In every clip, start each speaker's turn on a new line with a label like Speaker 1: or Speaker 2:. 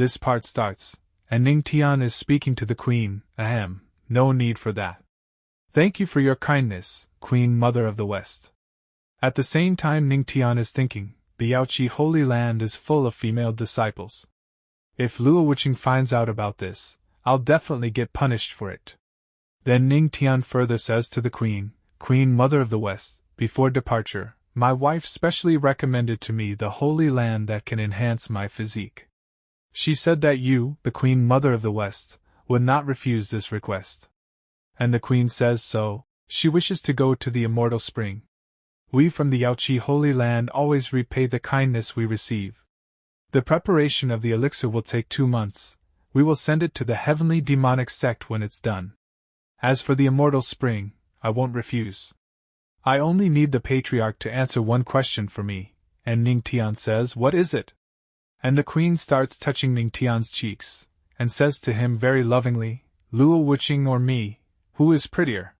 Speaker 1: This part starts, and Ning Tian is speaking to the queen. Ahem, no need for that. Thank you for your kindness, Queen Mother of the West. At the same time Ning Tian is thinking, the Yaoqi Holy Land is full of female disciples. If Luo Wuqing finds out about this, I'll definitely get punished for it. Then Ning Tian further says to the Queen Mother of the West, before departure, my wife specially recommended to me the Holy Land that can enhance my physique. She said that you, the Queen Mother of the West, would not refuse this request. And the Queen says so. She wishes to go to the immortal spring. We from the Yaoqi Holy Land always repay the kindness we receive. The preparation of the elixir will take 2 months. We will send it to the heavenly demonic sect when it's done. As for the immortal spring, I won't refuse. I only need the patriarch to answer one question for me, and Ning Tian says, what is it? And the Queen starts touching Ning Tian's cheeks, and says to him very lovingly, Luo Wuqing or me, who is prettier?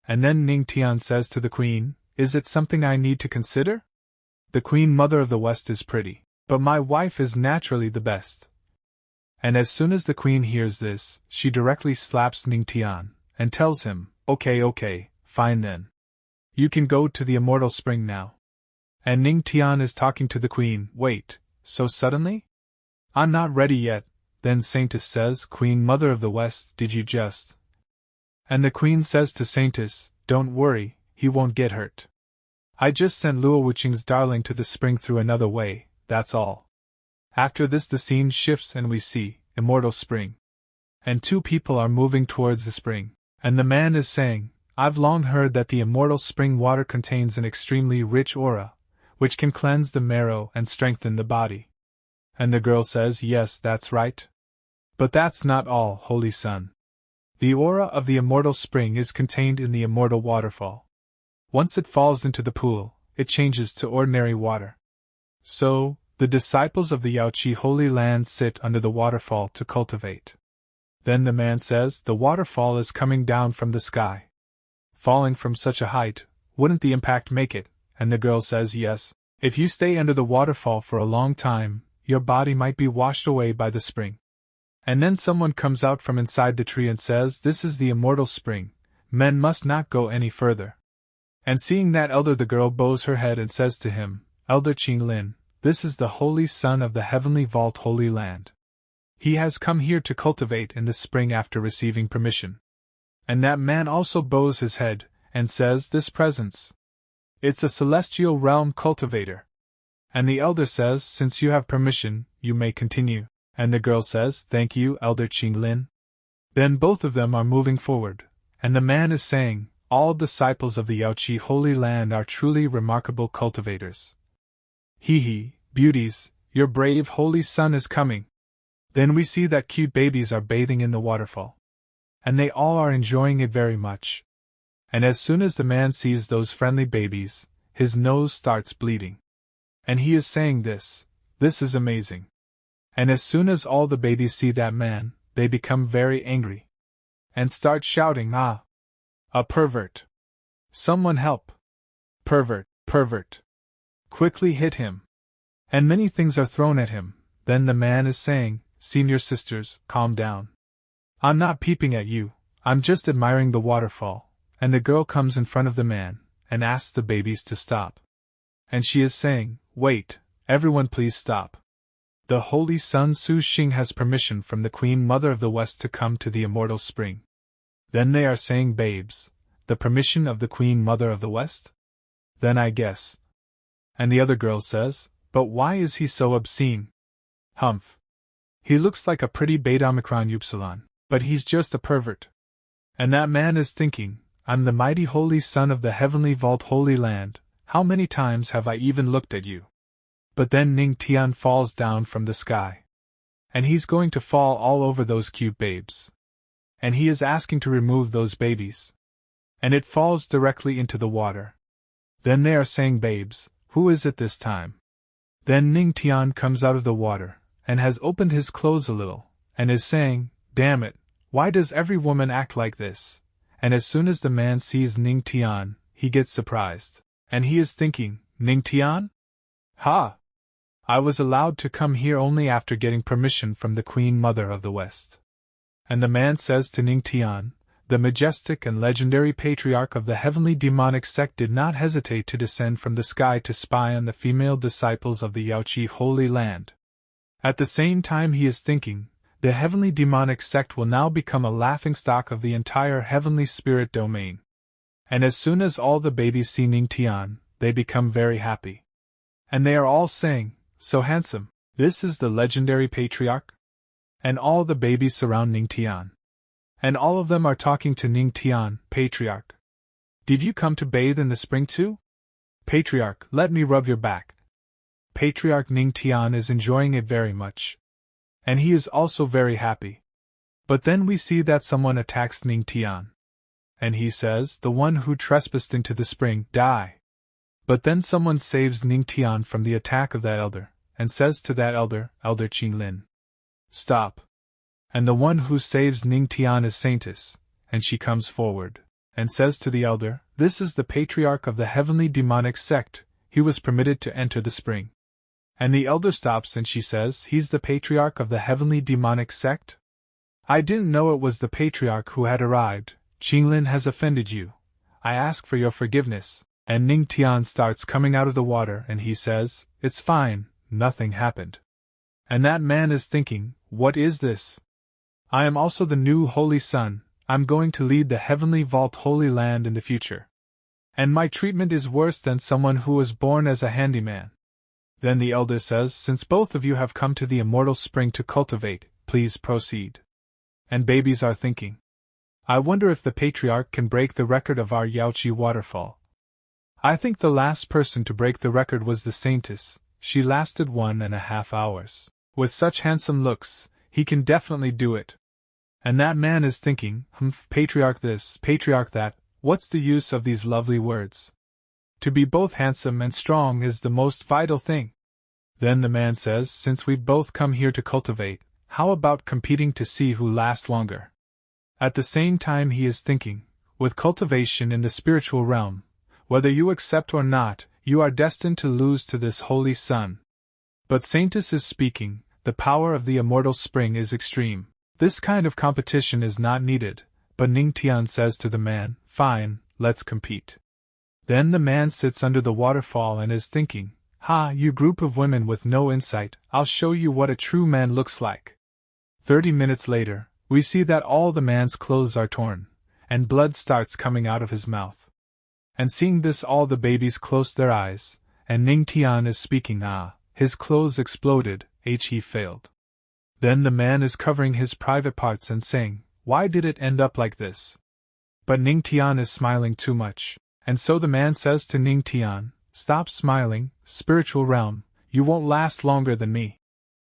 Speaker 1: And then Ning Tian says to the Queen, is it something I need to consider? The Queen Mother of the West is pretty, but my wife is naturally the best. And as soon as the Queen hears this, she directly slaps Ning Tian, and tells him, okay, fine then. You can go to the immortal spring now. And Ning Tian is talking to the Queen, wait, so suddenly? I'm not ready yet. Then Saintess says, Queen Mother of the West, did you just? And the Queen says to Saintess, don't worry, he won't get hurt. I just sent Luo Wuqing's darling to the spring through another way, that's all. After this the scene shifts and we see, immortal spring. And 2 people are moving towards the spring, and the man is saying, I've long heard that the immortal spring water contains an extremely rich aura, which can cleanse the marrow and strengthen the body. And the girl says, yes, that's right. But that's not all, Holy Son. The aura of the immortal spring is contained in the immortal waterfall. Once it falls into the pool, it changes to ordinary water. So, the disciples of the Yaoqi Holy Land sit under the waterfall to cultivate. Then the man says, the waterfall is coming down from the sky. Falling from such a height, wouldn't the impact make it? And the girl says, yes, if you stay under the waterfall for a long time, your body might be washed away by the spring. And then someone comes out from inside the tree and says, this is the immortal spring, men must not go any further. And seeing that elder, the girl bows her head and says to him, Elder Qinglin, this is the Holy Son of the Heavenly Vault Holy Land. He has come here to cultivate in the spring after receiving permission. And that man also bows his head, and says, this presence. It's a celestial realm cultivator. And the elder says, since you have permission, you may continue. And the girl says, thank you, Elder Qinglin. Then both of them are moving forward, and the man is saying, all disciples of the Yaoqi Holy Land are truly remarkable cultivators. Hee, beauties, your brave holy son is coming. Then we see that cute babies are bathing in the waterfall. And they all are enjoying it very much. And as soon as the man sees those friendly babies, his nose starts bleeding. And he is saying this is amazing. And as soon as all the babies see that man, they become very angry. And start shouting, ah! A pervert! Someone help! Pervert! Quickly hit him! And many things are thrown at him. Then the man is saying, Senior sisters, calm down. I'm not peeping at you, I'm just admiring the waterfall. And the girl comes in front of the man, and asks the babies to stop. And she is saying, wait, everyone please stop. The Holy Sun Su Xing has permission from the Queen Mother of the West to come to the immortal spring. Then they are saying, babes, the permission of the Queen Mother of the West? Then I guess. And the other girl says, but why is he so obscene? Humph. He looks like a pretty beta Omicron Upsilon, but he's just a pervert. And that man is thinking, I'm the mighty Holy Son of the Heavenly Vault Holy Land, how many times have I even looked at you? But then Ning Tian falls down from the sky. And he's going to fall all over those cute babes. And he is asking to remove those babies. And it falls directly into the water. Then they are saying, babes, who is it this time? Then Ning Tian comes out of the water, and has opened his clothes a little, and is saying, damn it, why does every woman act like this? And as soon as the man sees Ning Tian, he gets surprised. And he is thinking, Ning Tian? Ha! I was allowed to come here only after getting permission from the Queen Mother of the West. And the man says to Ning Tian, the majestic and legendary patriarch of the heavenly demonic sect did not hesitate to descend from the sky to spy on the female disciples of the Yaoqi Holy Land. At the same time he is thinking, the heavenly demonic sect will now become a laughingstock of the entire heavenly spirit domain. And as soon as all the babies see Ning Tian, they become very happy. And they are all saying, so handsome, this is the legendary patriarch? And all the babies surround Ning Tian. And all of them are talking to Ning Tian, patriarch. Did you come to bathe in the spring too? Patriarch, let me rub your back. Patriarch Ning Tian is enjoying it very much. And he is also very happy. But then we see that someone attacks Ning Tian. And he says, the one who trespassed into the spring, die. But then someone saves Ning Tian from the attack of that elder, and says to that elder, Elder Qinglin, stop. And the one who saves Ning Tian is Saintess, and she comes forward, and says to the elder, this is the patriarch of the heavenly demonic sect, he was permitted to enter the spring. And the elder stops and she says, he's the patriarch of the heavenly demonic sect? I didn't know it was the patriarch who had arrived. Qinglin has offended you. I ask for your forgiveness. And Ning Tian starts coming out of the water and he says, it's fine, nothing happened. And that man is thinking, what is this? I am also the new Holy Son, I'm going to lead the heavenly vault Holy Land in the future. And my treatment is worse than someone who was born as a handyman. Then the elder says, since both of you have come to the immortal spring to cultivate, please proceed. And babies are thinking, I wonder if the patriarch can break the record of our Yaoqi waterfall. I think the last person to break the record was the Saintess, she lasted 1.5 hours. With such handsome looks, he can definitely do it. And that man is thinking, patriarch this, patriarch that, what's the use of these lovely words? To be both handsome and strong is the most vital thing. Then the man says, since we've both come here to cultivate, how about competing to see who lasts longer? At the same time he is thinking, with cultivation in the spiritual realm, whether you accept or not, you are destined to lose to this holy sun. But Saintess is speaking, the power of the immortal spring is extreme. This kind of competition is not needed, but Ning Tian says to the man, fine, let's compete. Then the man sits under the waterfall and is thinking, ha, you group of women with no insight, I'll show you what a true man looks like. 30 minutes later, we see that all the man's clothes are torn, and blood starts coming out of his mouth. And seeing this all the babies close their eyes, and Ning Tian is speaking, his clothes exploded, he failed. Then the man is covering his private parts and saying, why did it end up like this? But Ning Tian is smiling too much, and so the man says to Ning Tian, stop smiling, spiritual realm, you won't last longer than me.